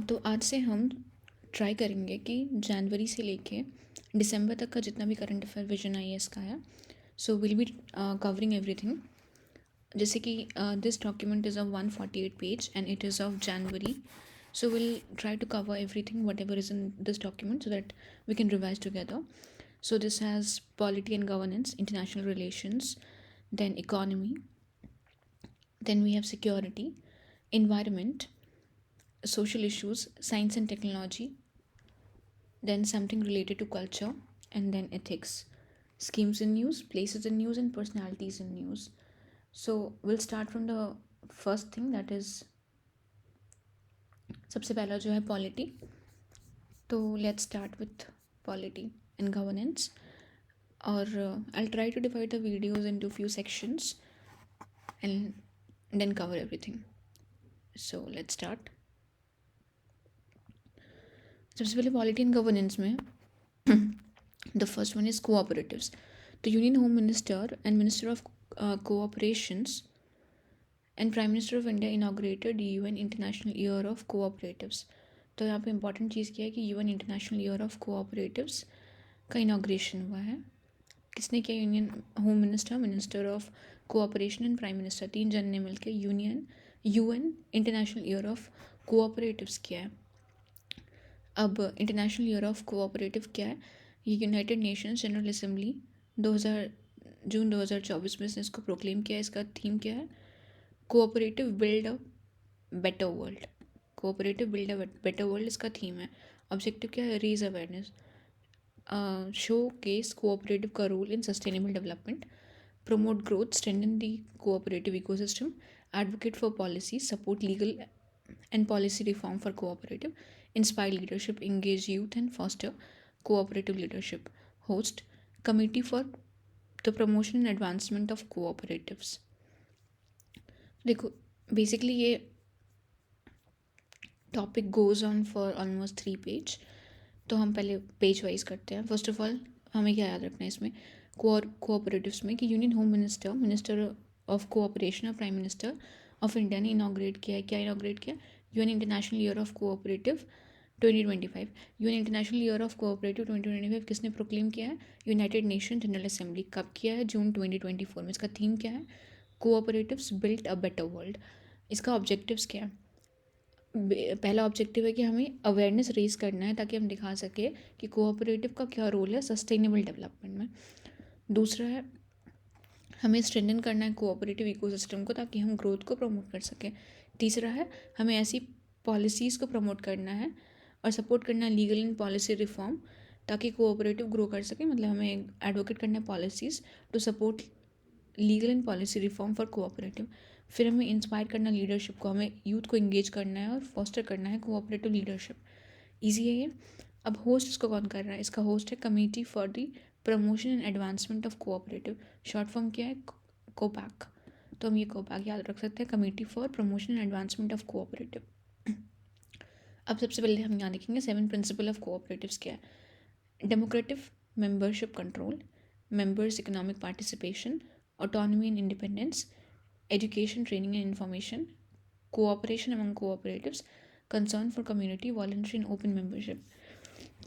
तो आज से हम ट्राई करेंगे कि जनवरी से लेके दिसंबर तक का जितना भी करंट अफेयर विजन आईएएस का है, so will be covering everything. जैसे कि this document is of 148 page and it is of January, so we'll try to cover everything whatever is in this document so that we can revise together. So this has polity and governance, international relations, then economy, then we have security, environment, social issues, science and technology, then something related to culture, and then ethics, schemes in news, places in news, and personalities in news. So we'll start from the first thing, that is सबसे पहला जो है polity. तो let's start with polity and governance, और I'll try to divide the videos into few sections and then cover everything. So let's start. सबसे पहले polity and governance में the first one is cooperatives. The Union Home Minister and Minister of Cooperations and Prime Minister of India inaugurated UN International Year of Cooperatives. तो यहाँ पे important चीज़ क्या है कि UN International Year of Cooperatives का inauguration हुआ है. किसने किया? Union home minister, minister of cooperation and prime minister, 3 जन ने मिलकर UN international year of cooperatives किया है. अब इंटरनेशनल ईयर ऑफ कोऑपरेटिव क्या है? ये यूनाइटेड नेशंस जनरल असेंबली 2024 में इसने इसको प्रोक्लेम किया है. इसका थीम क्या है? Cooperative build a better world. Cooperative build a better world इसका थीम है. ऑब्जेक्टिव क्या है? रेज अवेयरनेस, showcase cooperative का role in sustainable development, promote growth, strengthen the cooperative ecosystem, advocate for policy, support legal and policy reform for cooperative, inspire leadership, engage youth and foster cooperative leadership. Host, committee for the promotion and advancement of cooperatives. देखो basically ये topic goes on for almost 3 page. तो हम पहले page wise करते हैं. First of all हमें क्या याद रखना है इसमें कोऑपरेटिव्स में कि union home minister, minister of cooperation और प्राइम मिनिस्टर ऑफ इंडिया ने इनाग्रेट किया है. क्या इनाग्रेट किया? UN international year of cooperative 2025. UN international year of cooperative 2025 किसने प्रोक्लेम किया है? United nation general assembly. कब किया है? जून 2024 में. इसका थीम क्या है? Cooperatives build a better world. इसका ऑब्जेक्टिव्स क्या है? पहला ऑब्जेक्टिव है कि हमें अवेयरनेस रेज करना है ताकि हम दिखा सके कि कोऑपरेटिव का क्या रोल है सस्टेनेबल डेवलपमेंट में. दूसरा है हमें स्ट्रेंथन करना है कोऑपरेटिव इकोसिस्टम को ताकि हम ग्रोथ को प्रमोट कर सकें. तीसरा है हमें ऐसी पॉलिसीज़ को प्रमोट करना है और सपोर्ट करना है लीगल एंड पॉलिसी रिफॉर्म ताकि कोऑपरेटिव ग्रो कर सके. मतलब हमें एडवोकेट करना है policies to support legal and policy reform for cooperative. फिर हमें इंस्पायर करना लीडरशिप को, हमें यूथ को इंगेज करना है और फॉस्टर करना है कोऑपरेटिव लीडरशिप. ईजी है ये. अब होस्ट इसको कौन कर रहा है? इसका होस्ट है committee for the promotion and advancement of cooperative. Short form क्या है? कोपैक. तो हम ये कोपैक याद रख सकते हैं, committee for promotion and advancement of cooperative. अब सबसे पहले हम यहाँ देखेंगे 7 प्रिंसिपल ऑफ कोऑपरेटिव्स क्या है. Democratic membership control, members' economic participation, autonomy and independence, education, training and information, cooperation among cooperatives, concern for community, voluntary and open membership.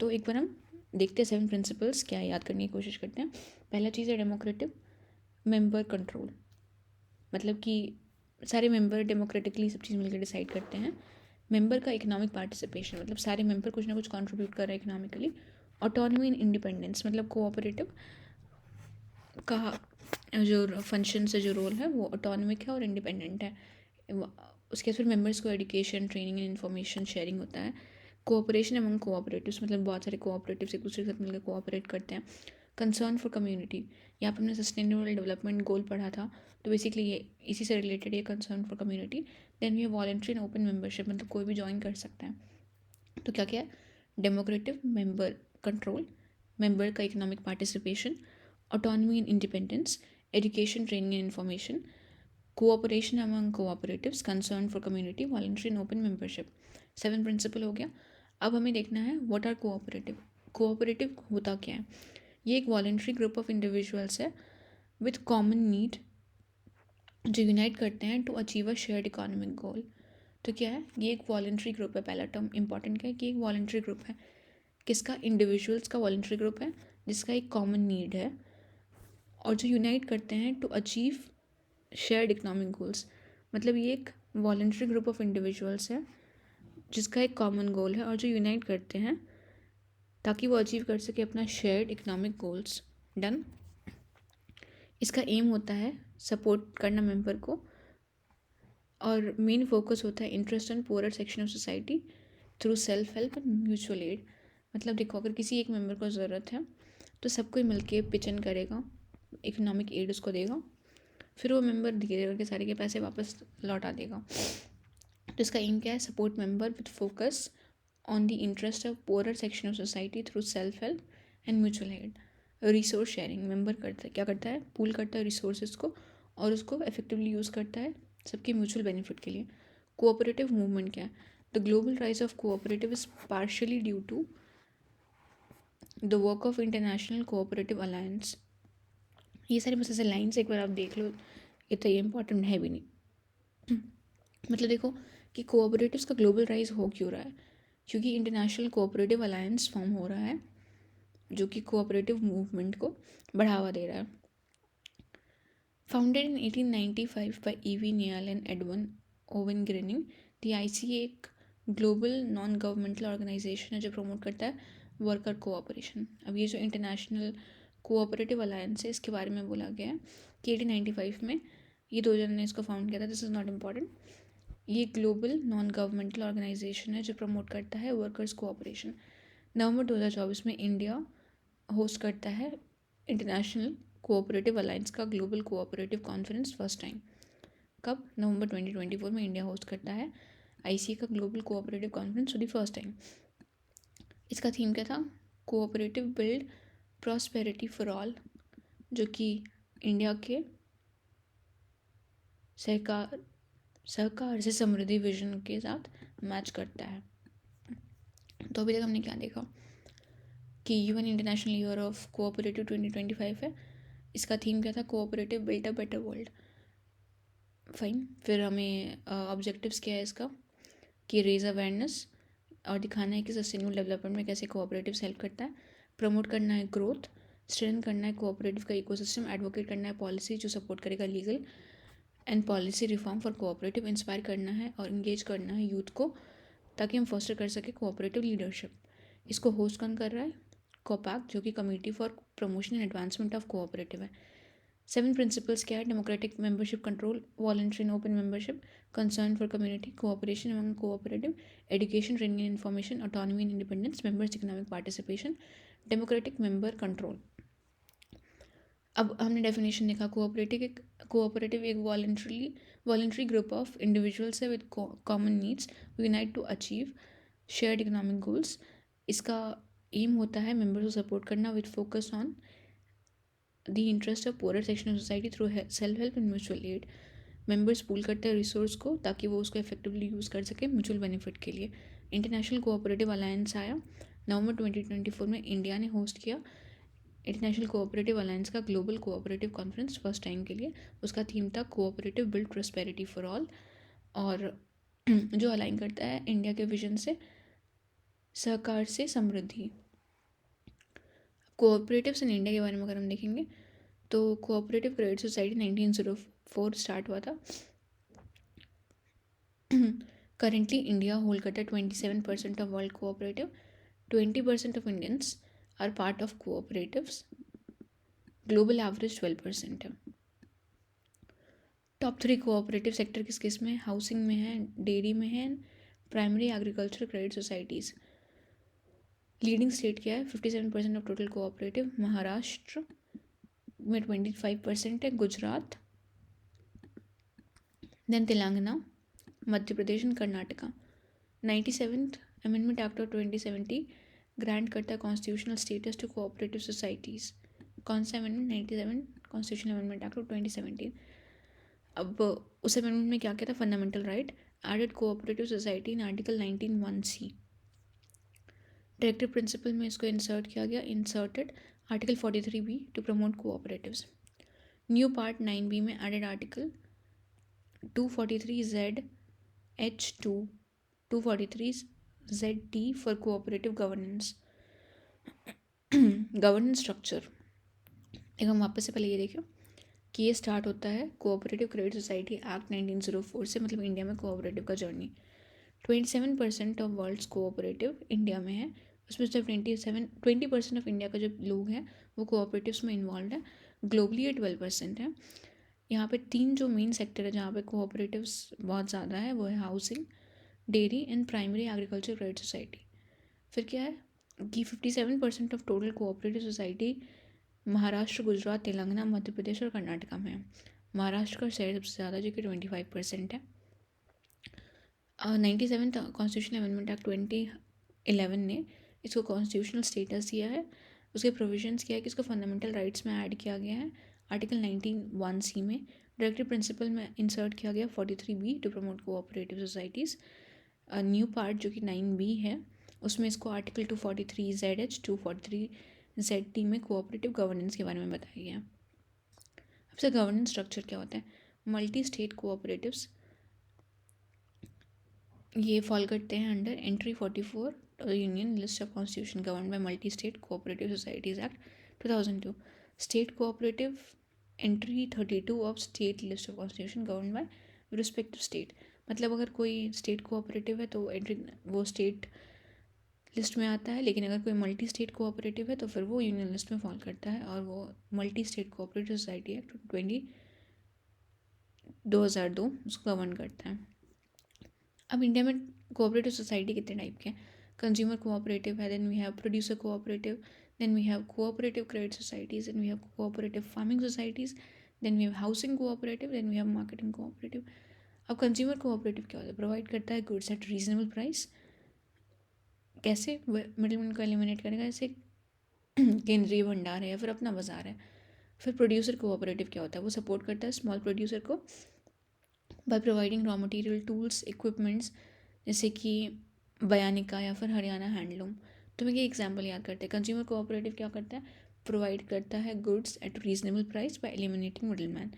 तो एक बार हम देखते हैं 7 प्रिंसिपल्स क्या याद करने की कोशिश करते हैं. पहला चीज़ है डेमोक्रेटिव मेंबर कंट्रोल. मतलब कि सारे मेंबर डेमोक्रेटिकली सब चीज़ मिलकर डिसाइड करते हैं. मेंबर का इकोनॉमिक पार्टिसिपेशन, मतलब सारे मेंबर कुछ ना कुछ कंट्रीब्यूट कर रहे हैं इकोनॉमिकली. ऑटोनॉमी एंड इंडिपेंडेंस, मतलब कोऑपरेटिव का जो फंक्शन से जो रोल है वो ऑटोनॉमिक है और इंडिपेंडेंट है. उसके बाद फिर मेंबर्स को education, training and information sharing होता है. कोऑपरेशन अमंग कोऑपरेटिव्स, मतलब बहुत सारे कोऑपरेटिव्स एक दूसरे के साथ मिलकर कोऑपरेट करते हैं. कंसर्न फॉर कम्युनिटी, यहाँ पर हमने सस्टेनेबल डेवलपमेंट गोल पढ़ा था, तो बेसिकली ये इसी से रिलेटेड ये कंसर्न फॉर कम्युनिटी. देन ये वॉलंटरी एंड ओपन मेंबरशिप, मतलब कोई भी ज्वाइन कर सकता है. तो क्या क्या है? डेमोक्रेटिव मेंबर कंट्रोल, मेंबर का economic participation, autonomy and independence, education, training and information, cooperation among cooperatives, concern for community, voluntary and open membership. 7 principal हो गया. अब हमें देखना है व्हाट आर कोऑपरेटिव. कोऑपरेटिव होता क्या है? ये एक वॉलंटरी ग्रुप ऑफ इंडिविजुअल्स है विथ कॉमन नीड जो यूनाइट करते हैं to achieve a shared economic goal. तो क्या है, ये एक वॉलंटरी ग्रुप है। पहला टर्म इंपॉर्टेंट क्या है कि एक वॉलंटरी ग्रुप है। किसका? इंडिविजुअल्स का वॉलंटरी ग्रुप है जिसका एक कॉमन नीड है और जो यूनाइट करते हैं to achieve shared economic goals. मतलब ये एक वॉलंटरी ग्रुप ऑफ इंडिविजुअल्स है जिसका एक कॉमन गोल है और जो यूनाइट करते हैं ताकि वो अचीव कर सके अपना शेयर्ड इकोनॉमिक गोल्स। डन। इसका एम होता है सपोर्ट करना मेंबर को और मेन फोकस होता है interest and poorer section of society through self help and mutual aid. मतलब देखो, अगर किसी एक मेंबर को ज़रूरत है तो सबको मिल के पिच इन करेगा, इकोनॉमिक एड उसको देगा, फिर वो मेंबर धीरे धीरे करके सारे के पैसे वापस लौटा देगा। तो इसका एम क्या है? Support member with focus on the interest of poorer section of society through self help and mutual aid. Resource sharing member करता है, क्या करता है? पूल करता है रिसोर्सेज को और उसको इफेक्टिवली यूज़ करता है सबके म्यूचुअल बेनिफिट के लिए। कोऑपरेटिव मूवमेंट क्या है? The global rise of cooperative is partially due to the work of international cooperative alliance. ये सारे बस ऐसे लाइन्स एक बार आप देख लो, ये तो ये इंपॉर्टेंट है भी नहीं। मतलब देखो कि कोऑपरेटिव्स का ग्लोबल राइज हो क्यों रहा है, क्योंकि इंटरनेशनल कोऑपरेटिव अलायंस फॉर्म हो रहा है जो कि कोऑपरेटिव मूवमेंट को बढ़ावा दे रहा है। Founded in 1895 by E V Neale and एडवन ओवन ग्रेनिंग, द आईसीए एक ग्लोबल नॉन गवर्नमेंटल ऑर्गेनाइजेशन है जो प्रमोट करता है वर्कर कोऑपरेशन। अब ये जो इंटरनेशनल कोऑपरेटिव अलायंस है इसके बारे में बोला गया है कि 1895 में ये दो जन ने इसको फाउंड किया था। This is not important. ये ग्लोबल नॉन गवर्नमेंटल ऑर्गेनाइजेशन है जो प्रमोट करता है वर्कर्स कोऑपरेशन। नवंबर 2024 में इंडिया होस्ट करता है इंटरनेशनल कोऑपरेटिव अलायंस का global cooperative conference first time. कब? नवंबर 2024 में इंडिया होस्ट करता है आईसीए का global cooperative conference for the first time. इसका थीम क्या था? Cooperative build prosperity for all, जो कि इंडिया के सहकार से समृद्धि विजन के साथ मैच करता है। तो अभी तक हमने क्या देखा कि UN international year of cooperative 2025 है। इसका थीम क्या था? Cooperative build a better world. Fine. फिर हमें ऑब्जेक्टिव्स क्या है इसका कि रेज अवेयरनेस और दिखाना है कि सस्टेनेबल डेवलपमेंट में कैसे कोऑपरेटिव्स हेल्प करता है, प्रमोट करना है ग्रोथ, स्ट्रेंथन करना है कोऑपरेटिव का इकोसिस्टम, एडवोकेट करना है पॉलिसी जो सपोर्ट करेगा legal and policy reform for cooperative, inspire करना है और इंगेज करना है यूथ को ताकि हम फोस्टर कर सकें कोऑपरेटिव लीडरशिप। इसको होस्ट कौन कर रहा है? कोपैक, जो कि committee for promotion and advancement of cooperative है। 7 प्रिंसिपल्स क्या है? Democratic membership control, voluntary and open membership, concern for community, cooperation among cooperative, education, training and information, autonomy and independence, members economic participation, democratic member control. अब हमने definition देखा, cooperative एक voluntary group of individuals है with common needs unite to achieve shared economic goals. इसका aim होता है members को support करना with focus on the interest of poorer section of society through self help and mutual aid. Members pool करते हैं resource को ताकि वो उसको इफेक्टिवली यूज़ कर सके म्यूचुअल बेनिफिट के लिए। इंटरनेशनल कोऑपरेटिव अलायंस आया नवंबर 2024 में, इंडिया ने होस्ट किया इंटरनेशनल कोऑपरेटिव अलायंस का global cooperative conference first time के लिए। उसका थीम था cooperative build prosperity for all और जो अलाइन करता है इंडिया के विजन से सहकार से समृद्धि। कोऑपरेटिव्स इन इंडिया के बारे में अगर हम देखेंगे तो कोऑपरेटिव क्रेडिट सोसाइटी 1904 स्टार्ट हुआ था। करेंटली इंडिया होल्ड करता है 27% of world cooperative, 20% of Indians are part of cooperatives, global average 12% है। टॉप 3 कोऑपरेटिव सेक्टर किस किस में? हाउसिंग में है, डेयरी में है, primary agriculture credit societies. Leading state क्या है? 57% ऑफ टोटल कोऑपरेटिव। महाराष्ट्र में 25% है, Gujarat, then Telangana, Madhya Pradesh and Karnataka. 97th amendment act of 2070 grant करता है constitutional status to cooperative societies. कौन सा amendment? 97 constitutional amendment act of 2017। अब उस अमेंडमेंट में क्या कहता है? Fundamental right added cooperative society in article 19(1)(c). Directive principle में इसको इंसर्ट किया गया, inserted article 43B to promote cooperatives. New part 9B में added article 243Z ZT for cooperative governance. Governance structure एक हम वापस से पहले ये देखें कि ये स्टार्ट होता है कोऑपरेटिव क्रेडिट सोसाइटी एक्ट 1904 से, मतलब इंडिया में कोऑपरेटिव का journey. 27% of world's cooperative India में है, उसमें से 20% ऑफ इंडिया का जो लोग हैं वो कोऑपरेटिव्स में इन्वॉल्व है। ग्लोबली ये 12% है। यहाँ पे 3 जो मेन सेक्टर है जहाँ पे कोऑपरेटिव्स बहुत ज़्यादा है वो है housing, dairy and primary agriculture credit society. फिर क्या है कि 57% of total cooperative society Maharashtra, Gujarat, Telangana, Madhya Pradesh और कर्नाटका में है। महाराष्ट्र का शेयर सबसे ज़्यादा जो कि 25% है। 97 कॉन्स्टिट्यूशन अमेंडमेंट एक्ट 2011 ने इसको कॉन्स्टिट्यूशनल स्टेटस दिया है। उसके प्रोविजंस किया है कि इसको फंडामेंटल राइट्स में ऐड किया गया है। आर्टिकल 19(1)(c) में डायरेक्टिव प्रिंसिपल में इंसर्ट किया गया 43B to promote cooperative societies. New part जो कि 9B है उसमें इसको आर्टिकल 243ZH 243ZT में कोऑपरेटिव गवर्नेंस के बारे में बताया गया है। अब से गवर्नेंस स्ट्रक्चर क्या होता है? मल्टी स्टेट कोऑपरेटिव्स ये फॉल करते हैं under entry 44 union list of constitution govern by multi state cooperative societies act 2002। State cooperative entry 32 of state list of constitution govern by respective state. मतलब अगर कोई state cooperative है तो entry वो state list में आता है, लेकिन अगर कोई मल्टी स्टेट कोऑपरेटिव है तो फिर वो यूनियन लिस्ट में फॉल करता है और वो multi state cooperative society act 2002 उसको गवर्न करता है। अब इंडिया में कोऑपरेटिव सोसाइटी कितने टाइप के हैं? कंज्यूमर कोऑपरेटिव है, then we have producer cooperative, then we have cooperative credit societies, then we have cooperative farming societies, then we have housing cooperative, then we have marketing cooperative. अब consumer cooperative क्या होता है? Provide करता है goods at reasonable price. कैसे? Middleman को eliminate करेगा, जैसे केंद्रीय भंडार है या फिर अपना बाजार है। फिर प्रोड्यूसर कोऑपरेटिव क्या होता है? वो सपोर्ट करता है स्मॉल प्रोड्यूसर को by providing raw material, tools, equipments, जैसे कि बयानिका या फिर हरियाणा हैंडलूम। तो मैं ये एग्जांपल याद करते हैं। कंज्यूमर कोऑपरेटिव क्या करता है? प्रोवाइड करता है goods at reasonable price by eliminating middleman.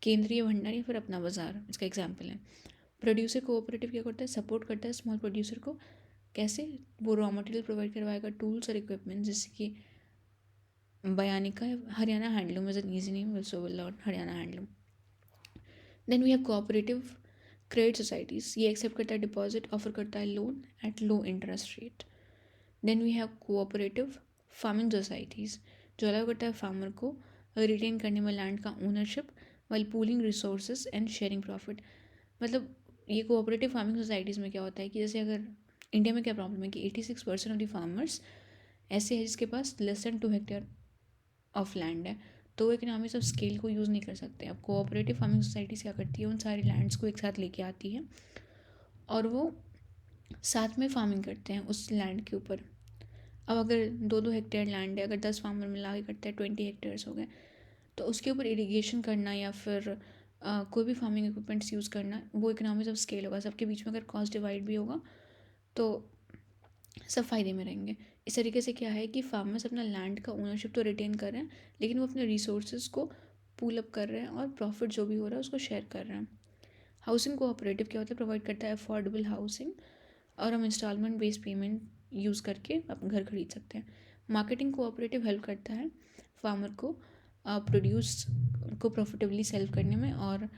केंद्रीय भंडार या फिर अपना बाजार इसका एग्जाम्पल है। प्रोड्यूसर कोऑपरेटिव क्या करता है? सपोर्ट करता है स्मॉल प्रोड्यूसर को। कैसे? वो रॉ मटेरियल प्रोवाइड करवाएगा, टूल्स और इक्विपमेंट, जैसे कि बयानिका, Haryana handloom is an easy name, will so will learn Haryana handloom. Then we have cooperative credit societies, ये एक्सेप्ट करता है डिपॉजिट, ऑफर करता है loan at low interest rate. Then we have cooperative farming societies, जो allow करता है farmer को retain करने में लैंड का ownership while pooling resources and sharing profit. मतलब ये कोऑपरेटिव फार्मिंग सोसाइटीज़ में क्या होता है कि जैसे अगर इंडिया में क्या प्रॉब्लम है कि 86% ऑफ द फार्मर्स ऐसे हैं जिसके पास less than 2 hectare of land है, तो वो इकोनॉमिक्स ऑफ स्केल को यूज़ नहीं कर सकते। अब कोऑपरेटिव फार्मिंग सोसाइटीज़ क्या करती है? उन सारे लैंड्स को एक साथ लेके आती है और वो साथ में फार्मिंग करते हैं उस लैंड के ऊपर। अब अगर 2-2 हेक्टेयर लैंड है, अगर 10 फार्मर मिला के करते हैं 20 हेक्टेयर्स हो गए, तो उसके ऊपर इरीगेशन करना या फिर कोई भी फार्मिंग इक्विपमेंट्स यूज़ करना, वो इकोनॉमिक्स ऑफ स्केल होगा। सबके बीच में अगर कॉस्ट डिवाइड भी होगा तो सब फ़ायदे में रहेंगे। इस तरीके से क्या है कि फार्मर्स अपना लैंड का ओनरशिप तो रिटेन कर रहे हैं, लेकिन वो अपने रिसोर्सेज को पूल अप कर रहे हैं और प्रॉफिट जो भी हो रहा है उसको शेयर कर रहे हैं। हाउसिंग कोऑपरेटिव क्या होता है? प्रोवाइड करता है अफोर्डेबल हाउसिंग और हम इंस्टॉलमेंट बेस्ड पेमेंट यूज़ करके अपना घर खरीद सकते हैं। मार्केटिंग कोऑपरेटिव हेल्प करता है फार्मर को प्रोड्यूस को प्रॉफिटेबली सेल करने में और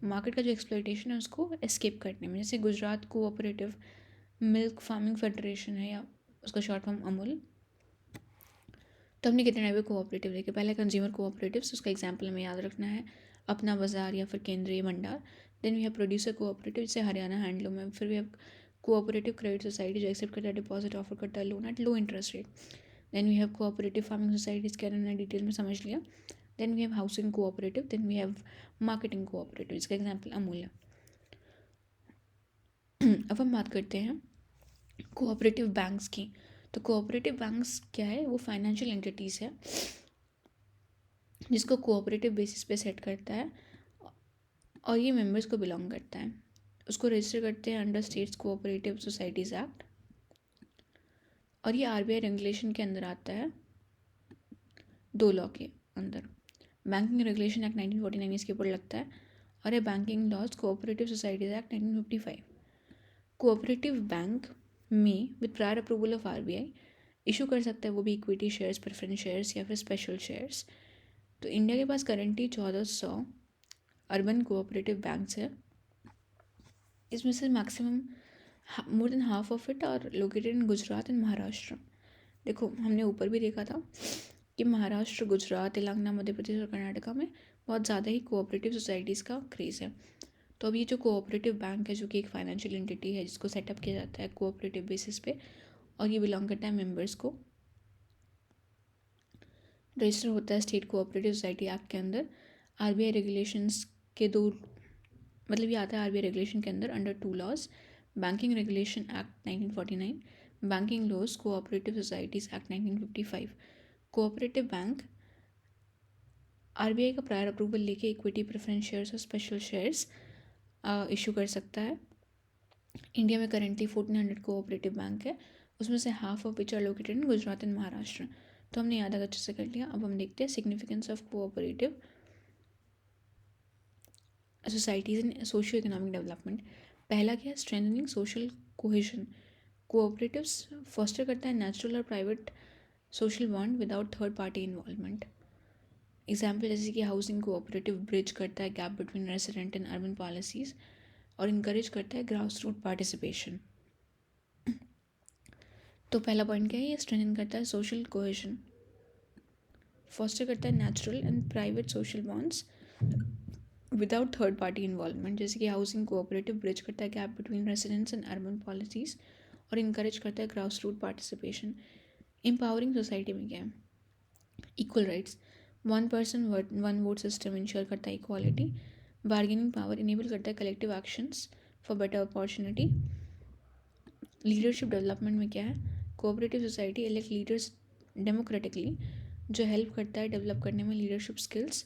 मार्केट का जो एक्सप्लॉयटेशन है उसको एस्केप करने में। जैसे Gujarat cooperative milk farming federation है या उसका शॉर्ट फॉर्म अमूल। तो हमने कितने टाइप के कोऑपरेटिव देखे? पहले कंज्यूमर कोऑपरेटिव्स, उसका एग्जांपल हमें याद रखना है अपना बाजार या फिर Kendriya Bhandar. Then we have producer cooperative जैसे हरियाणा हैंडलूम है। फिर we have cooperative credit society जो एक्सेप्ट करता है डिपॉजिट, ऑफर करता है loan at low interest rate. Then we have cooperative farming societies के हमने डिटेल में समझ लिया। Then we have housing cooperative, then we have marketing cooperative, इसका एग्जाम्पल अमूल है। अब हम बात करते हैं कोऑपरेटिव बैंक्स की। तो कोऑपरेटिव बैंक्स क्या है? वो फाइनेंशियल एंटिटीज़ है जिसको कोऑपरेटिव बेसिस पे सेट करता है और ये मेंबर्स को बिलोंग करता है। उसको रजिस्टर करते हैं under states cooperative societies act और ये आरबीआई रेगुलेशन के अंदर आता है, 2 लॉ के अंदर। बैंकिंग रेगुलेशन एक्ट 1949 इसके ऊपर लगता है और ये banking laws cooperative societies act 1955। Cooperative bank में with prior approval of RBI issue कर सकता है, वो भी इक्विटी शेयर्स, प्रेफरेंस शेयर्स या फिर स्पेशल शेयर्स। तो इंडिया के पास करंटली 1400 अर्बन कोऑपरेटिव बैंक्स है। इसमें से maximum more than half of it are located in Gujarat and Maharashtra. देखो, हमने ऊपर भी देखा था कि महाराष्ट्र, गुजरात, तेलंगाना, मध्य प्रदेश और कर्नाटका में बहुत ज़्यादा ही कोऑपरेटिव सोसाइटीज़ का क्रेज़ है। तो अब ये जो कोऑपरेटिव बैंक है, जो कि एक फाइनेंशियल एंटिटी है जिसको सेटअप किया जाता है कोऑपरेटिव बेसिस पे, और ये बिलोंग करता है मेंबर्स को, रजिस्टर होता है स्टेट कोऑपरेटिव सोसाइटी एक्ट के अंदर। आरबीआई रेगुलेशंस के दो, मतलब ये आता है आरबीआई रेगुलेशन के अंदर under 2 laws, banking regulation act 1949, banking laws, cooperative societies act 1955। Cooperative bank RBI का प्रायर अप्रूवल लेके इक्विटी, प्रेफरेंस शेयर्स और स्पेशल शेयर्स इशू कर सकता है। इंडिया में करेंटली 1400 कोऑपरेटिव बैंक है, उसमें से half of which are located in Gujarat and Maharashtra. तो हमने याद अच्छे से कर लिया। अब हम देखते हैं significance of cooperative societies in socio economic development. पहला क्या है? Strengthening social cohesion. Cooperatives foster करता है नेचुरल और private social bond without third party involvement. Example जैसे कि हाउसिंग कोऑपरेटिव ब्रिज करता है gap between resident and urban policies और इनकरेज करता है ग्रास रूट पार्टिसिपेशन। तो पहला पॉइंट क्या है? ये स्ट्रेंथन करता है सोशल कोहेजन, फॉस्टर करता है natural and private social bonds without third party involvement. जैसे कि हाउसिंग कोऑपरेटिव ब्रिज करता है gap between residents and urban policies और इनकरेज करता है grass root participation. Empowering society में क्या है? Equal rights, one person one vote system ensure करता है इक्वालिटी। बार्गेनिंग पावर इनेबल करता है collective actions for better opportunity. Leadership development में क्या है? Cooperative society elect leaders democratically, जो हेल्प करता है डेवलप करने में लीडरशिप स्किल्स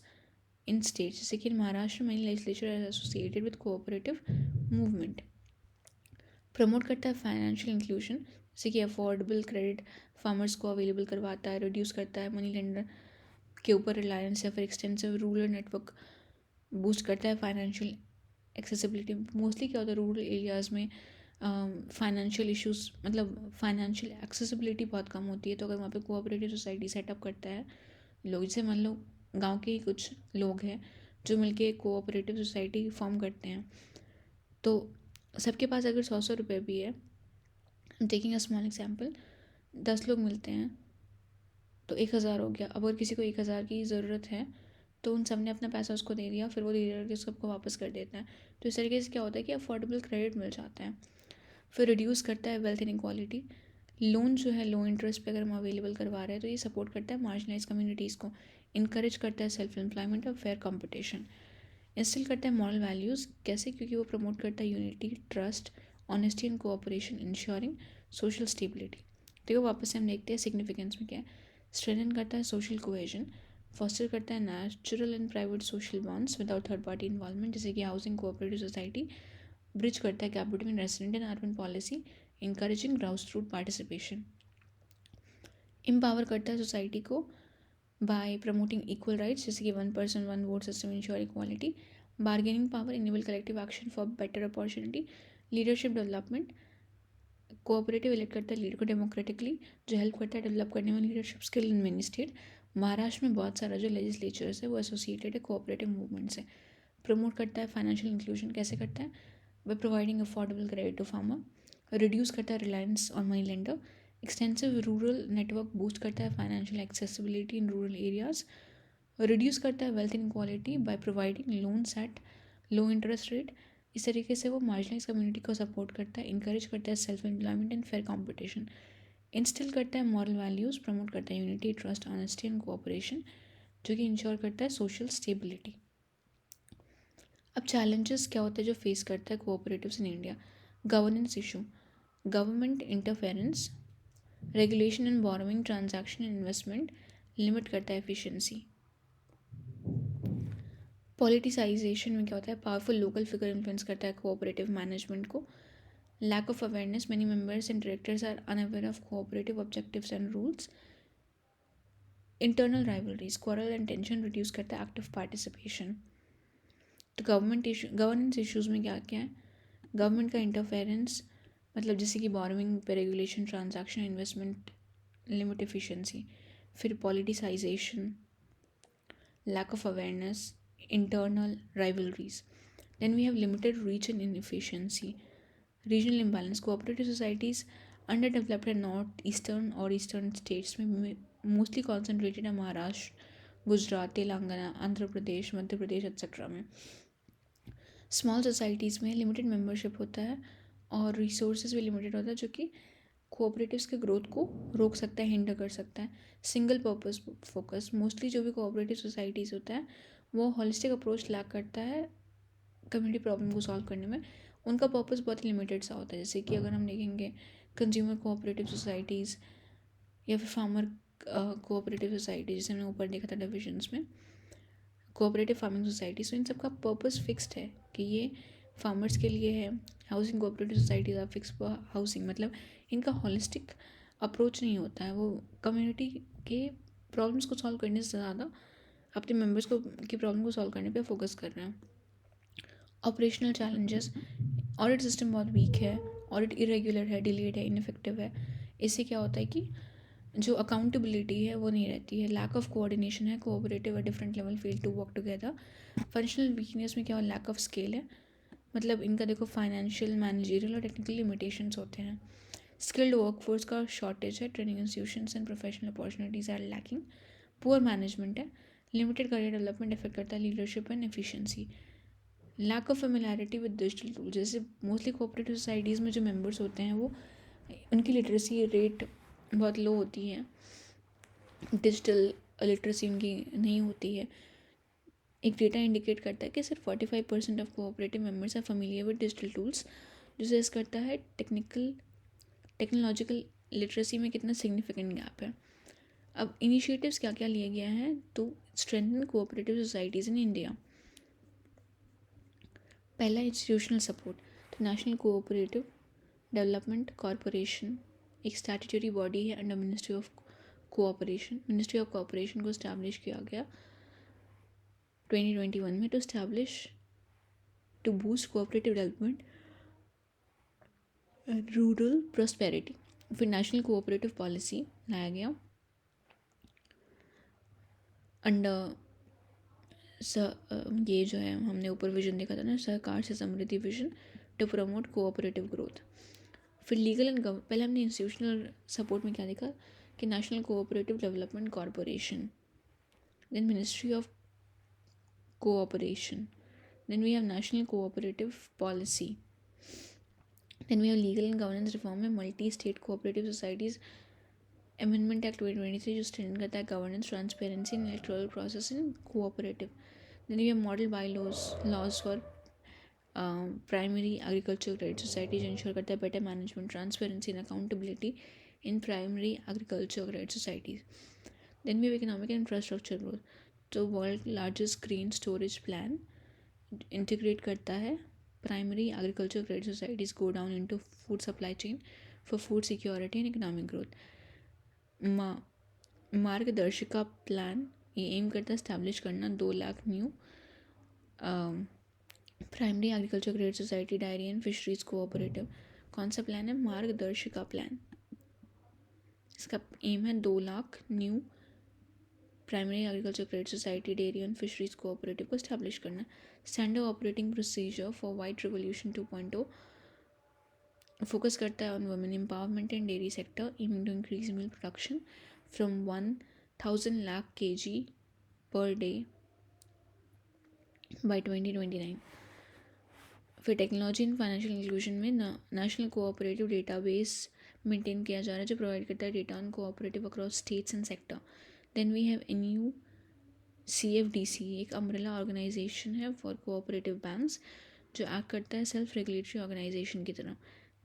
इन स्टेट। जैसे कि महाराष्ट्र में legislature as associated with cooperative movement. Promote करता है फाइनेंशियल इंक्लूजन, जैसे कि अफोर्डेबल क्रेडिट फार्मर्स को अवेलेबल करवाता है, रिड्यूस करता है मनी लेंडर के ऊपर रिलायंस या फिर एक्सटेंसिव रूरल नेटवर्क, बूस्ट करता है फाइनेंशियल एक्सेसिबिलिटी। मोस्टली क्या होता है रूरल एरियाज़ में फाइनेंशियल इश्यूज, मतलब फाइनेंशियल एक्सेसिबिलिटी बहुत कम होती है। तो अगर वहाँ पे कोऑपरेटिव सोसाइटी सेटअप करता है लोग, जैसे मान लो गांव के ही कुछ लोग हैं जो मिलके कोऑपरेटिव सोसाइटी फॉर्म करते हैं, तो सबके पास अगर 100 रुपये भी है, टेकिंग अ स्मॉल एग्जाम्पल, 10 लोग मिलते हैं तो 1000 हो गया। अब अगर किसी को 1000 की ज़रूरत है तो उन सब ने अपना पैसा उसको दे दिया, फिर वो धीरे धीरे सबको वापस कर देता है। तो इस तरीके से क्या होता है कि अफोर्डेबल क्रेडिट मिल जाता है। फिर रिड्यूस करता है वेल्थ इनइक्वालिटी। लोन जो है लो इंटरेस्ट पे अगर हम अवेलेबल करवा रहे हैं तो ये सपोर्ट करता है मार्जिनलाइज कम्युनिटीज़ को। इनकरेज करता है सेल्फ एम्प्लॉयमेंट और फेयर कंपटीशन। इंस्टिल करता है मॉरल वैल्यूज़। कैसे? क्योंकि वो प्रमोट करता है unity, trust, honesty and cooperation, ensuring social stability. देखो वापस से हम देखते हैं सिग्निफिकेंस में क्या है। स्ट्रेंथन करता है सोशल कोहेजन, फॉस्टर करता है natural and private social bonds without third party involvement. जैसे कि हाउसिंग कोऑपरेटिव सोसाइटी ब्रिज करता है gap between resident and urban policy, encouraging grass root participation. Empower करता है सोसाइटी को बाय प्रमोटिंग इक्वल राइट्स, जैसे कि one person one vote system ensure equality. Bargaining power enable collective action for better opportunity. Leadership development, cooperative elect करता है leader को democratically, जो help करता है डेवलप करने में leadership skill in many state. Maharashtra में बहुत सारा जो लेजिस्लेचर्स है वो एसोसिएटेड है कोऑपरेटिव मूवमेंट से। प्रमोट करता है फाइनेंशियल इंक्लूजन। कैसे करता है? By providing affordable credit to farmer. Reduce करता है reliance on money lender. Extensive rural network boost करता है financial accessibility in rural areas. Reduce करता है wealth inequality by providing loans at low interest rate. इस तरीके से वो मार्जिनलाइज कम्युनिटी को सपोर्ट करता है, इनकरेज करता है self employment and fair competition. Instil करता है मॉरल वैल्यूज़, प्रमोट करता है unity, trust, honesty and cooperation, जो कि इंश्योर करता है सोशल स्टेबिलिटी। अब चैलेंजेस क्या होते हैं जो फेस करता है cooperatives in India? Governance issue, government interference, regulation and borrowing, transaction and investment, limit करता है एफिशिएंसी। पॉलिटिसाइजेशन में क्या होता है? पावरफुल लोकल फिगर इन्फ्लुएंस करता है कोऑपरेटिव मैनेजमेंट को। Lack of awareness, many members and directors are unaware of cooperative objectives and rules. Internal rivalries, quarrel and tension reduce करता है एक्टिव पार्टिसिपेशन। तो गवर्नेंस इश्यूज़ में क्या क्या है? गवर्नमेंट का इंटरफेरेंस, मतलब जैसे कि बोरोइंग पे regulation, transaction, investment limit efficiency, फिर politicisation, lack of awareness, internal rivalries. Then we have limited reach and inefficiency, regional imbalance. Cooperative societies underdeveloped in northeastern or eastern states में mostly concentrated है Maharashtra, Gujarat, Telangana, Andhra Pradesh, Madhya Pradesh etcetera में. Small societies में limited membership होता है और resources भी limited होता है, जो कि कोऑपरेटिव्स के ग्रोथ को रोक सकता है, हिंडर कर सकता है. सिंगल पर्पस फोकस, मोस्टली जो भी कोऑपरेटिव सोसाइटीज़ होता है वो हॉलिस्टिक अप्रोच लैक करता है कम्युनिटी प्रॉब्लम को सॉल्व करने में. उनका पर्पस बहुत लिमिटेड सा होता है. जैसे कि अगर हम देखेंगे कंज्यूमर कोऑपरेटिव सोसाइटीज़ या फिर फार्मर कोऑपरेटिव सोसाइटी, जैसे हमने ऊपर देखा था डिविजन्स में, कोऑपरेटिव फार्मिंग सोसाइटीज़, तो इन सबका पर्पस फिक्स्ड है कि ये फार्मर्स के लिए है. Housing cooperative societies are fix for housing, मतलब इनका हॉलिस्टिक अप्रोच नहीं होता है. वो कम्युनिटी के प्रॉब्लम्स को सॉल्व करने से ज़्यादा अपने मेंबर्स को की प्रॉब्लम को सॉल्व करने पे फोकस कर रहे हैं. ऑपरेशनल चैलेंजेस, ऑडिट सिस्टम बहुत वीक है, ऑडिट इरेगुलर है, डिलेड है, इनफेक्टिव है. इससे क्या होता है कि जो अकाउंटेबिलिटी है वो नहीं रहती है. लैक ऑफ कोऑर्डिनेशन है, cooperative at different level fail to work together. Functional weakness में क्या हो, लैक ऑफ स्केल है, मतलब इनका देखो फाइनेंशियल, मैनेजरियल और टेक्निकल लिमिटेशंस होते हैं. स्किल्ड वर्कफोर्स का शॉर्टेज है, training institutions and professional opportunities are lacking. Poor management है, लिमिटेड करियर डेवलपमेंट इफेक्ट करता है leadership and efficiency. Lack of familiarity with digital tool, जैसे मोस्टली कोऑपरेटिव सोसाइटीज़ में जो मेंबर्स होते हैं वो उनकी लिटरेसी रेट बहुत लो होती है, डिजिटल लिटरेसी उनकी नहीं होती है. एक डेटा इंडिकेट करता है कि सिर्फ 45% of cooperative members are familiar with digital tools, जो सजेस्ट करता है टेक्नोलॉजिकल लिटरेसी में कितना सिग्निफिकेंट गैप है. अब इनिशिएटिव्स क्या क्या लिए गए हैं to strengthen cooperative societies in India. पहला, इंस्टीट्यूशनल सपोर्ट. तो नेशनल कोऑपरेटिव डेवलपमेंट कॉरपोरेशन एक स्टैट्यूटरी बॉडी है under ministry of cooperation. Ministry of cooperation को इस्टेब्लिश किया गया 2021 में to boost cooperative development and rural prosperity. फिर नेशनल कोऑपरेटिव पॉलिसी लाया गया अंडर ये जो है हमने ऊपर विजन देखा था ना, सरकार से समृद्धि vision to promote cooperative growth. फिर लीगल एंड पहले हमने इंस्टीट्यूशनल सपोर्ट में क्या देखा कि national cooperative development corporation, then ministry of cooperation, then we have national cooperative policy, then we have legal and governance reform में multi state cooperative societies amendment act 2023 जो stand करता है governance, transparency and electoral process in cooperative. Then we have model bye laws for primary agriculture credit society जो ensure करता है better management, transparency and accountability in primary agriculture credit societies. Then we have economic and infrastructure growth. तो world largest grain storage plan integrate करता है primary agriculture credit societies go down into food supply chain for food security and economic growth. मार्गदर्शिका plan ये aim करता है establish करना 2 lakh new primary agriculture credit society, dairy and fisheries cooperative. कौन सा plan है? मार्गदर्शिका प्लान. इसका एम है 2 lakh new primary agriculture credit society, dairy and fisheries cooperative को स्टैब्लिश करना. Standard operating procedure for white revolution 2.0 focus करता है on women empowerment and dairy sector, aiming to increase milk production from 1000 lakh kg per day by 2029. फिर technology and financial inclusion में national cooperative database maintain किया जा रहा है जो provide करता है data on cooperative across states and sector. Then we have CFDC एक अम्ब्रेला ऑर्गेनाइजेशन है फॉर कोऑपरेटिव बैंक्स जो एक्ट करता है सेल्फ रेगुलेटरी ऑर्गेनाइजेशन की तरह.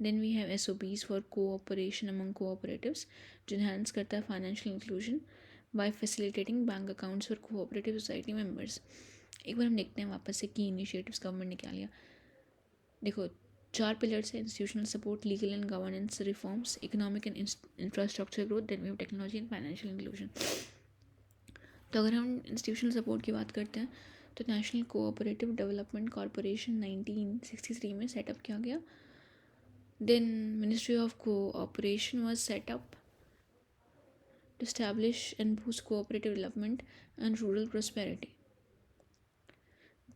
Then we have SOPs for cooperation among cooperatives जो इन्हांस करता है financial inclusion by facilitating bank accounts for cooperative society members. एक बार हम देखते हैं वापस से की इनिशिएटिव्स गवर्नमेंट ने क्या लिया. देखो 4 पिलर्स है: institutional support, legal and governance reforms, economic and infrastructure growth, then we have technology and financial inclusion. तो अगर हम इंस्टीट्यूशनल सपोर्ट की बात करते हैं तो नेशनल कोऑपरेटिव डेवलपमेंट कॉरपोरेशन 1963 में सेटअप किया गया. Then Ministry of Cooperation was set up to establish and boost cooperative development and rural prosperity.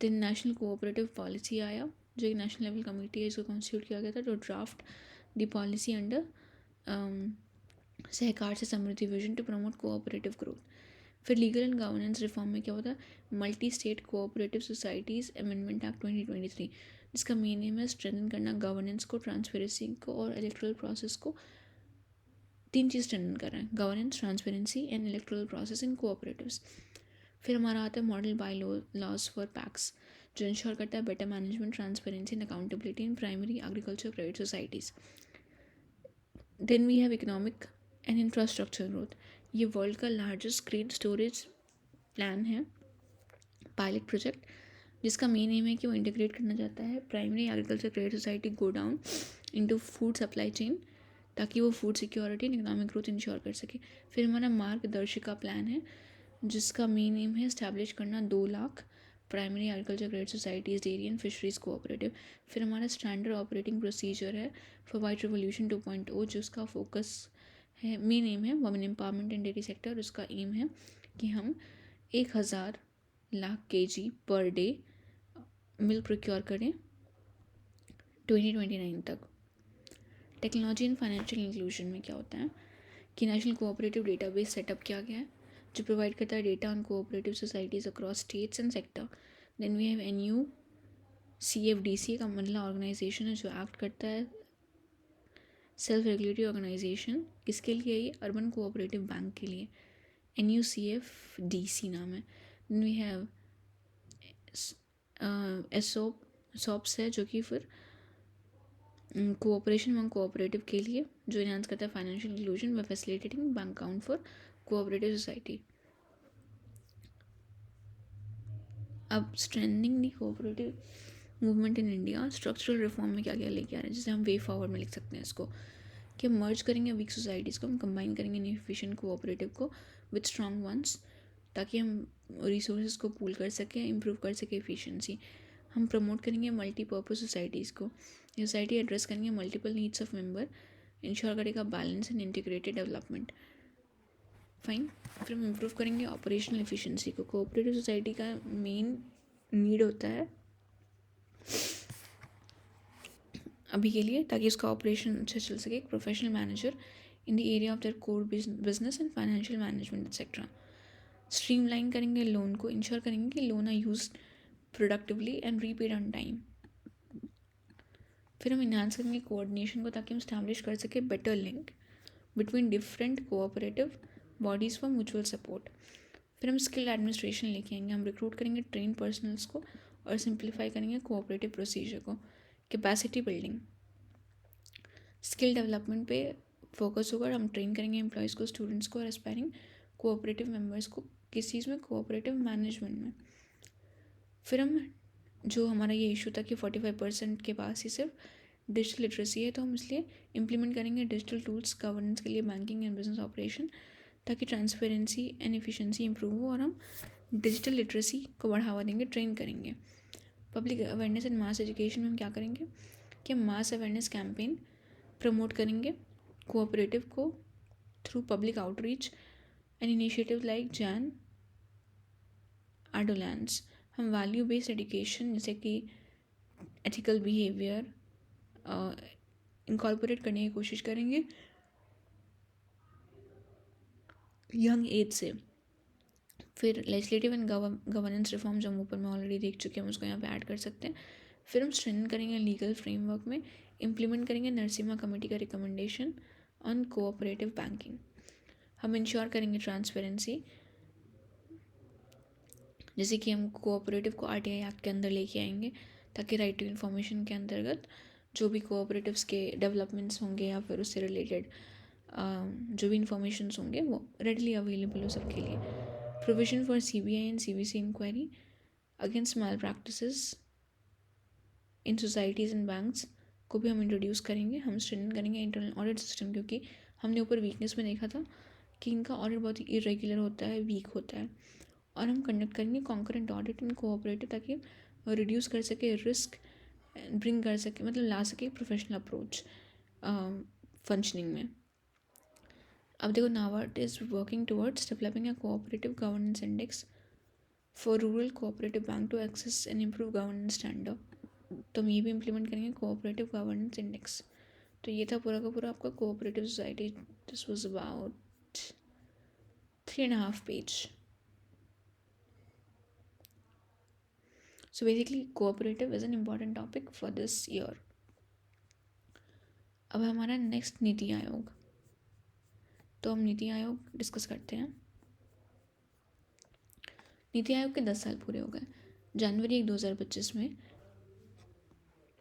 Then national cooperative policy आया, जो एक नेशनल लेवल कमेटी है, इसको कॉन्स्टिट्यूट किया गया था to draft the policy under सहकार से समृद्धि vision to promote cooperative growth. फिर लीगल एंड गवर्नेंस रिफॉर्म में क्या होता है, multi state cooperative societies amendment act 2023, जिसका मेन एम है स्ट्रेंथन करना गवर्नेंस को, ट्रांसपेरेंसी को और इलेक्टोरल प्रोसेस को. तीन चीज़ स्ट्रेंथन कर रहे हैं, governance, transparency and electoral process in cooperatives. फिर हमारा आता है model bye laws for PACS, जो इंश्योर करता है better management, transparency and accountability in primary agriculture private societies. Then we have economic and infrastructure growth. ये वर्ल्ड का largest grain storage plan है, पायलट प्रोजेक्ट, जिसका मेन एम है कि वो इंटीग्रेट करना चाहता है primary agriculture credit society go down into food supply chain, ताकि वो food security and economic growth ensure कर सके. फिर हमारा मार्गदर्शिका प्लान है, जिसका मेन एम है इस्टेब्लिश करना 2 lakh primary agriculture credit societies, dairy and fisheries cooperative. फिर हमारा स्टैंडर्ड ऑपरेटिंग प्रोसीजर है फॉर वाइट रिवोल्यूशन 2.0, जिसका फोकस है, मेन एम है women empowerment and dairy sector. उसका एम है कि हम 1000 lakh kg per day milk procure करें 2029 तक. टेक्नोलॉजी एंड फाइनेंशियल इंक्लूजन में क्या होता है कि नेशनल कोऑपरेटिव डेटाबेस सेटअप किया गया है, जो प्रोवाइड करता है data on cooperative societies across states and sector. Then we have NUCFDC, का मतलब ऑर्गेनाइजेशन है जो एक्ट करता है सेल्फ रेगुलेटरी ऑर्गेनाइजेशन. किसके लिए? ये अर्बन कोऑपरेटिव बैंक के लिए. NUCFDC नाम है. देन वी हैव SOPS है, जो कि फिर कोऑपरेशन अमंग कोऑपरेटिव के लिए, जो इनहांस करता है financial inclusion by facilitating bank account for cooperative society. अब strengthening the cooperative movement in India, structural reform में क्या क्या लेके आ रहे हैं, जैसे हम वे फॉरवर्ड में लिख सकते हैं इसको, कि हम मर्ज करेंगे वीक सोसाइटीज़ को, हम कंबाइन करेंगे इनएफिशिएंट कोऑपरेटिव को विद स्ट्रॉन्ग वंस, ताकि हम रिसोर्सेज को पूल कर सकें, इम्प्रूव कर सकें एफिशिएंसी. हम प्रमोट करेंगे मल्टीपर्पज़ सोसाइटीज़ को. सोसाइटी एड्रेस करेंगे multiple needs of member, ensure करेगा balance and integrated development. Fine. फिर हम इम्प्रूव करेंगे ऑपरेशनल एफिशिएंसी को. कोऑपरेटिव सोसाइटी का मेन नीड होता है अभी के लिए, ताकि उसका ऑपरेशन अच्छा चल सके, एक professional manager in the area of their core business and financial management etcetera. Streamline करेंगे लोन को, इंश्योर करेंगे कि loan are use productively and repaid on time. फिर हम इन्हांस करेंगे कोऑर्डिनेशन को, ताकि हम स्टैब्लिश कर सके better link between different cooperative bodies for mutual support. फिर हम स्किल एडमिनिस्ट्रेशन लेके आएंगे, हम रिक्रूट करेंगे ट्रेन पर्सनल्स को और सिंप्लीफाई करेंगे कोऑपरेटिव प्रोसीजर को. कैपेसिटी बिल्डिंग, स्किल डेवलपमेंट पे फोकस होगा, हम ट्रेन करेंगे एम्प्लॉयज़ को, स्टूडेंट्स को और एस्पायरिंग कोऑपरेटिव मेंबर्स को. किस चीज़ में? कोऑपरेटिव मैनेजमेंट में. फिर हम, जो हमारा ये इशू था कि 45% के पास ही सिर्फ डिजिटल लिटरेसी है, तो हम इसलिए इम्प्लीमेंट करेंगे डिजिटल टूल्स गवर्नेंस के लिए, बैंकिंग एंड बिजनेस ऑपरेशन, ताकि ट्रांसपेरेंसी एंड एफिशिएंसी इंप्रूव हो और हम डिजिटल लिटरेसी को बढ़ावा देंगे, ट्रेन करेंगे. Public awareness and mass education में हम क्या करेंगे कि हम मास अवेयरनेस कैंपेन प्रमोट करेंगे कोऑपरेटिव को through public outreach and initiative like Jain adolescence. हम वैल्यू बेस्ड एजुकेशन, जैसे कि एथिकल बिहेवियर, इनकॉर्पोरेट करने की कोशिश करेंगे यंग एज से. फिर लेजिस्लेटिव एंड गवर्नेंस रिफॉर्म, जो हम ऊपर में ऑलरेडी देख चुके हैं, उसको यहाँ पे ऐड कर सकते हैं. फिर हम स्ट्रेंथन करेंगे लीगल फ्रेमवर्क में, इम्प्लीमेंट करेंगे नरसिम्हा कमेटी का रिकमेंडेशन ऑन कोऑपरेटिव बैंकिंग. हम इंश्योर करेंगे ट्रांसपेरेंसी, जैसे कि हम कोऑपरेटिव को RTI एक्ट के अंदर लेके आएंगे, ताकि राइट टू इन्फॉर्मेशन के अंतर्गत जो भी कोऑपरेटिव्स के डेवलपमेंट्स होंगे या फिर उससे रिलेटेड जो भी इंफॉर्मेशंस होंगे वो रेडली अवेलेबल हो सबके लिए. Provision for CBI and CVC inquiry against malpractices in societies and banks को भी हम इंट्रोड्यूस करेंगे. हम स्ट्रेंथन करेंगे इंटरनल ऑडिट सिस्टम, क्योंकि हमने ऊपर वीकनेस में देखा था कि इनका ऑडिट बहुत ही इरेगुलर होता है, वीक होता है. और हम कंडक्ट करेंगे कॉन्करेंट ऑडिट इन कोऑपरेटिव, ताकि रिड्यूस कर सके रिस्क, ब्रिंग कर सके, मतलब ला सके प्रोफेशनल अप्रोच. फंक्शनिंग में। अब देखो, NABARD is working towards developing a cooperative governance index for rural cooperative bank to access and improve governance standard. तो हम ये भी इम्प्लीमेंट करेंगे, कोऑपरेटिव गवर्नेंस इंडेक्स। तो ये था पूरा का पूरा आपका cooperative society. This was about 3.5 page. So basically cooperative is an important topic for this year. अब हमारा नेक्स्ट नीति आयोग, तो हम नीति आयोग डिस्कस करते हैं। नीति आयोग के 10 साल पूरे हो गए जनवरी 2025 में।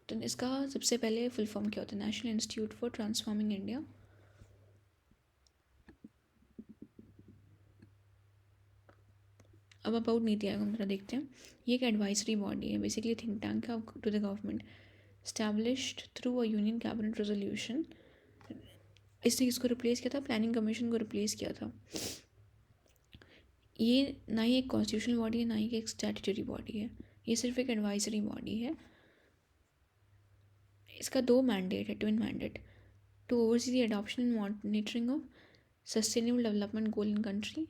तो इसका सबसे पहले फुल फॉर्म क्या होता है? National institute for transforming India. अब अबाउट नीति आयोग हम थोड़ा देखते हैं। ये एक एडवाइजरी बॉडी है, बेसिकली थिंक टैंक है to the government, established through a union cabinet resolution. इसने किसको रिप्लेस किया था? प्लानिंग कमीशन को रिप्लेस किया था। ये ना ही एक कॉन्स्टिट्यूशनल बॉडी है, ना ही एक स्टैट्यूटरी बॉडी है, ये सिर्फ एक एडवाइजरी बॉडी है। इसका 2 मैंडेट है, twin mandate, to oversee the adoption and monitoring of sustainable development goal in country.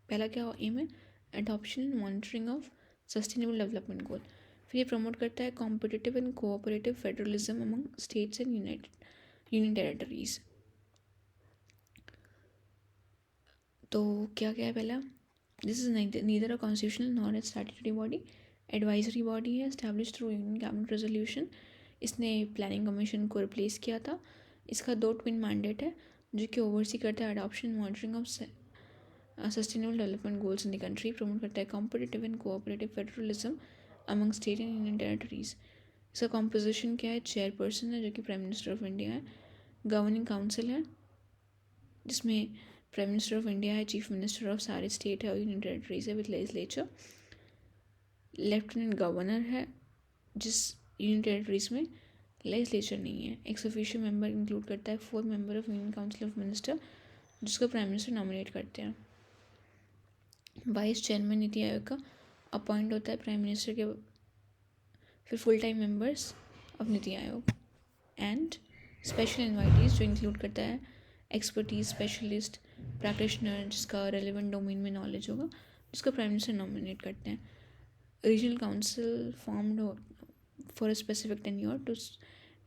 पहला क्या एम है? Adoption and monitoring of sustainable development goal. फिर ये प्रमोट करता है competitive and cooperative federalism among states and union territories. तो क्या क्या है? पहला, this is neither a constitutional nor a statutory body, advisory body है, establish through union cabinet resolution. इसने प्लानिंग कमीशन को रिप्लेस किया था। इसका 2 ट्विन मैंडेट है जो कि ओवरसी करता है adoption monitoring of sustainable development goals in the country, promote करता है competitive and cooperative federalism among state and union territories. इसका कॉम्पोजिशन क्या है? चेयरपर्सन है जो कि प्राइम मिनिस्टर ऑफ इंडिया है, गवर्निंग काउंसिल है जिसमें प्राइम मिनिस्टर ऑफ इंडिया है, चीफ मिनिस्टर ऑफ सारे स्टेट है और यूनियन टेरेटरीज है विद लेजिस्लेचर, लेफ्टिनेंट गवर्नर है जिस यूनियन टेरेटरीज में लेजिस्लेचर नहीं है। एक्स ऑफिशियल मेंबर इंक्लूड करता है 4 member of union council of minister जिसको प्राइम मिनिस्टर नॉमिनेट करते हैं। वाइस चेयरमैन नीति आयोग का अपॉइंट होता है प्राइम मिनिस्टर के। फिर full time members of NITI Aayog and special invitees जो इंक्लूड करता है एक्सपर्टीज स्पेशलिस्ट प्रैक्टिशनर जिसका रेलिवेंट डोमेन में नॉलेज होगा, जिसको प्राइम मिनिस्टर नॉमिनेट करते हैं। Regional council formed for a specific tenure to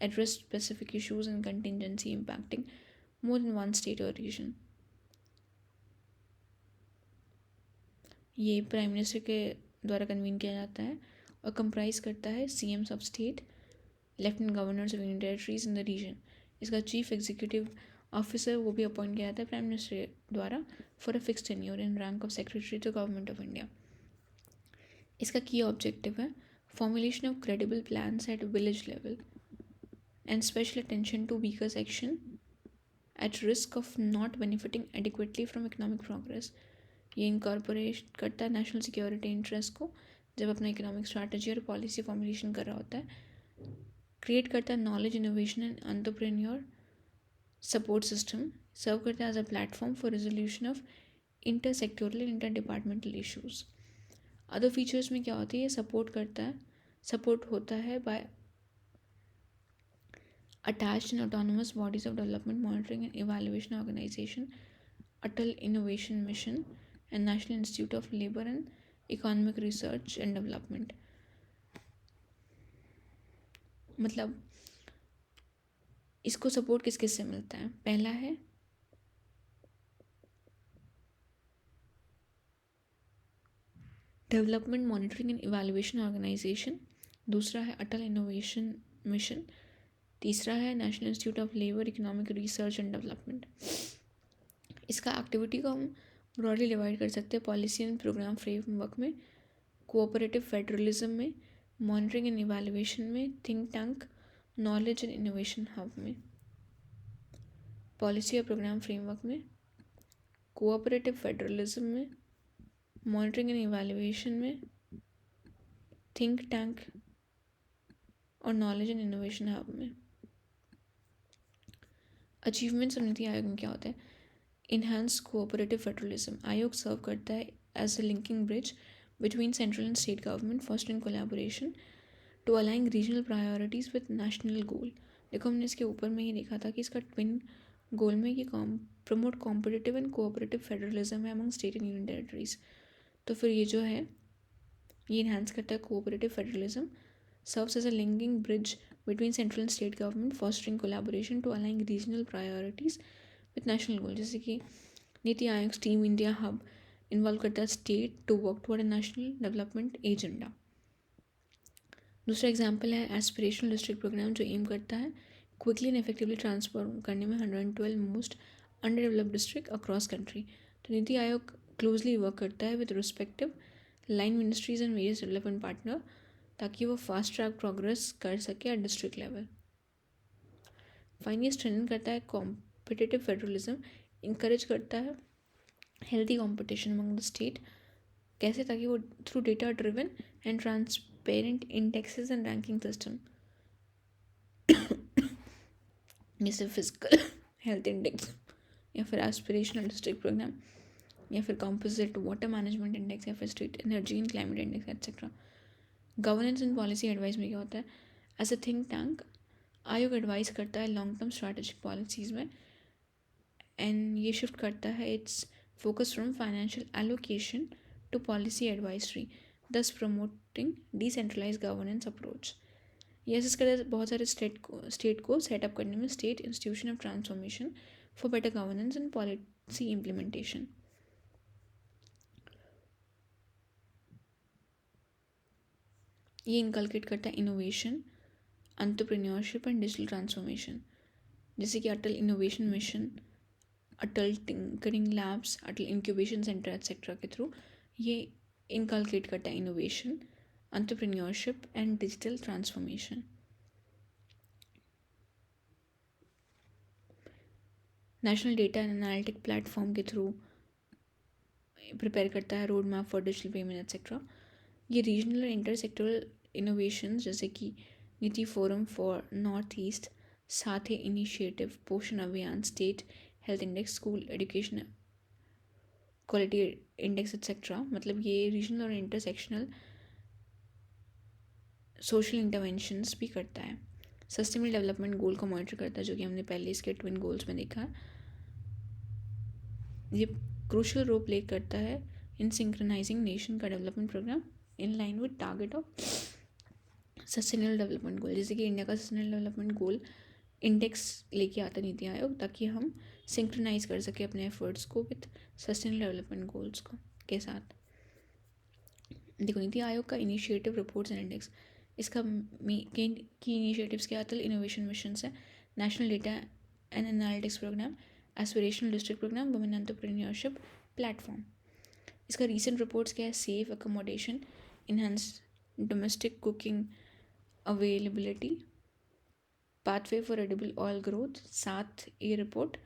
address specific issues and contingency impacting more than one state और रीजन। ये प्राइम मिनिस्टर के द्वारा कन्वीन किया जाता है और कंप्राइज करता है CMs of state, lieutenant governors of union territories in the region. इसका चीफ एग्जीक्यूटिव ऑफिसर वो भी अपॉइंट किया जाता है प्राइम मिनिस्टर द्वारा for a fix tenure in rank of secretary to government of India. इसका की ऑब्जेक्टिव है formulation of credible plans at village level and special attention to weaker section at risk of not benefiting adequately from economic progress. ये incorporate करता है national security interest को जब अपना economic strategy और policy formulation कर रहा होता है। क्रिएट करता है knowledge innovation and entrepreneur support system, serve करता है as a platform for resolution of inter sectoral inter departmental issues. Other features में क्या होता है? ये सपोर्ट होता है by attached and autonomous bodies of development monitoring and evaluation organisation, Atal innovation mission and national institute of labour and economic research and development. मतलब इसको support किस किस से मिलता है? पहला है development monitoring and evaluation organisation, दूसरा है अटल इनोवेशन मिशन, तीसरा है national institute of labour economic research and development. इसका एक्टिविटी को हम ब्रॉडली डिवाइड कर सकते हैं पॉलिसी एंड प्रोग्राम फ्रेमवर्क में, कोऑपरेटिव फेडरलिज्म में, मॉनिटरिंग एंड इवैल्यूएशन में, think tank, knowledge and innovation hub में। पॉलिसी और प्रोग्राम फ्रेमवर्क में, कोऑपरेटिव फेडरलिज्म में, मॉनिटरिंग एंड इवैल्यूएशन में, थिंक टैंक और नॉलेज एंड इनोवेशन हब में। अचीवमेंट्स ऑफ नीति आयोग में क्या होता है? इन्हांस कोऑपरेटिव फेडरलिज्म, आयोग सर्व करता है as a linking bridge between central and state government, fostering collaboration to align regional priorities with national goal. देखो हमने इसके ऊपर में ही देखा था कि इसका ट्विन गोल में कि promote competitive and cooperative federalism है among state and union territories. तो फिर ये जो है ये इन्हांस करता है cooperative federalism, serves as a linking bridge between central and state government, fostering collaboration to align regional priorities with national goals। जैसे कि नीति आयोग टीम इंडिया हब इन्वॉल्व करता है state to work toward a national development agenda. दूसरा example है aspirational district programme जो aim करता है क्विकली एंड इफेक्टिवली ट्रांसफॉर्म करने में 112 most under developed district across country. तो नीति आयोग क्लोजली वर्क करता है with respective line ministries and various development partner ताकि वो फास्ट ट्रैक प्रोग्रेस कर सके at district level. Finally strengthen करता है कॉम्पिटिटिव फेडरलिज्म, इंकरेज करता है healthy competition among the state. कैसे? ताकि वो through data driven and transparent indexes and ranking system, जैसे फिजिकल हेल्थ इंडेक्स या फिर एस्पिरेशनल डिस्ट्रिक्ट प्रोग्राम या फिर कंपोजिट वाटर मैनेजमेंट इंडेक्स या फिर state energy and climate index etcetera. Governance and policy advice में क्या होता है? As a think tank Aayog advice करता है लॉन्ग टर्म स्ट्रैटेजिक पॉलिसीज़ में, एंड ये शिफ्ट करता है its focus from financial allocation to policy advisory, thus promoting decentralise governance approach. ये असिस्ट करता है बहुत सारे स्टेट को सेटअप करने में state institution of transformation for better governance and policy implementation. ये इनकलकेट करता है innovation, entrepreneurship and digital transformation, जैसे कि अटल इनोवेशन मिशन, अटल टिंकरिंग लैब्स, अटल इंक्यूबेशन सेंटर एक्सेट्रा के थ्रू ये इनकलकेट करता है innovation, entrepreneurship and digital transformation. National data and analytic platform के थ्रू प्रिपेयर करता है road map for digital payment etcetera. ये रीजनल और इंटर सेक्टरल इनोवेशन जैसे कि नीति फोरम फॉर नॉर्थ ईस्ट, साथ ही इनिशिएटिव, पोषण अभियान, state health index, school education quality index etcetera, मतलब ये रीजनल और इंटरसेक्शनल सोशल इंटरवेंशंस भी करता है। सस्टेनेबल डेवलपमेंट गोल को मॉनिटर करता है, जो कि हमने पहले इसके ट्विन गोल्स में देखा है। ये क्रूशल रोल प्ले करता है इन सिंक्रोनाइजिंग नेशन का development programme in line with target of sustainable development goal. जैसे कि इंडिया का सस्टेनेबल डेवलपमेंट गोल इंडेक्स लेके आता नीति आयोग ताकि हम सिंक्रोनाइज कर सके अपने एफर्ट्स को विद सस्टेनेबल डेवलपमेंट गोल्स को के साथ। देखो नीति आयोग का इनिशिएटिव, रिपोर्ट्स एंड इंडेक्स, इसका की इनिशिएटिव्स क्या? अटल इनोवेशन मिशन है, national data and analytics programme, aspirational district programme, women entrepreneurship platform. इसका रीसेंट रिपोर्ट्स क्या है? Safe accommodation, enhance domestic cooking availability, pathway for edible oil growth, 7A report.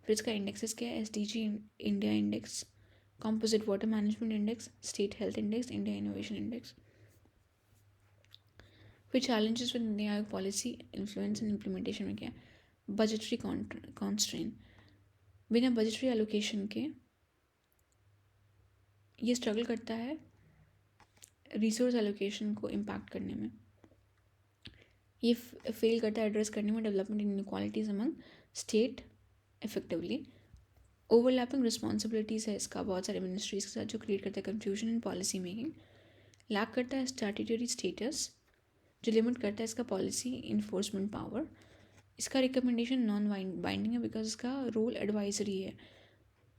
फिर इसका indexes क्या है? SDG India index, composite water management index, state health index, India innovation index. फिर challenges with India Aayog policy influence and implementation में क्या है? Budgetary कॉन्स्ट्रेन, बिना budgetary allocation के ये स्ट्रगल करता है रिसोर्स एलोकेशन को इम्पैक्ट करने में। ये फेल करता है एड्रेस करने में development inequalities among state effectively. Overlapping responsibilities है इसका बहुत सारे मिनिस्ट्रीज के साथ, जो क्रिएट करता है confusion in policy making. Lack करता है स्टैट्यूटरी स्टेटस, जो लिमिट करता है इसका पॉलिसी इन्फोर्समेंट पावर। इसका रिकमेंडेशन नॉन बाइंडिंग है बिकॉज इसका रोल एडवाइजरी है।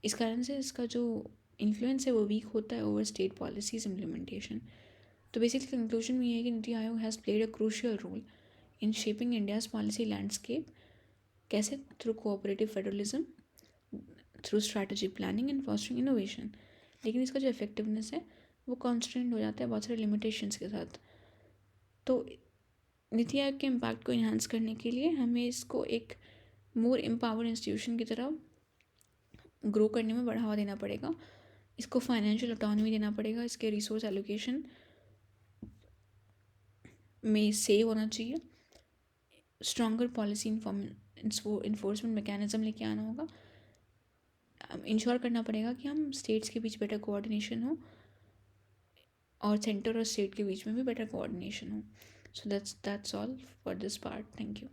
इस कारण से इसका जो इन्फ्लुएंस है वो वीक होता है ओवर स्टेट पॉलिसीज इम्प्लीमेंटेशन। तो बेसिकली कंक्लूजन में ये है कि NITI Aayog has played a crucial role in shaping India's policy landscape. कैसे? Through cooperative federalism, through strategic planning and fostering innovation. लेकिन इसका जो इफेक्टिवनेस है वो कॉन्स्टेंट हो जाता है बहुत सारे लिमिटेशंस के साथ। तो नीति आयोग के इम्पैक्ट को इन्हांस करने के लिए हमें इसको एक मोर एम्पावर्ड इंस्टीट्यूशन की तरह ग्रो करने में बढ़ावा देना पड़ेगा। इसको फाइनेंशियल ऑटोनॉमी देना पड़ेगा, इसके रिसोर्स एलोकेशन में सेव होना चाहिए, स्ट्रॉन्गर पॉलिसी इन्फोर्समेंट मैकेनिज्म लेके आना होगा, इंश्योर करना पड़ेगा कि हम स्टेट्स के बीच बेटर कोऑर्डिनेशन हो और सेंटर और स्टेट के बीच में भी बेटर कोऑर्डिनेशन हो। So that's all for this part. Thank you.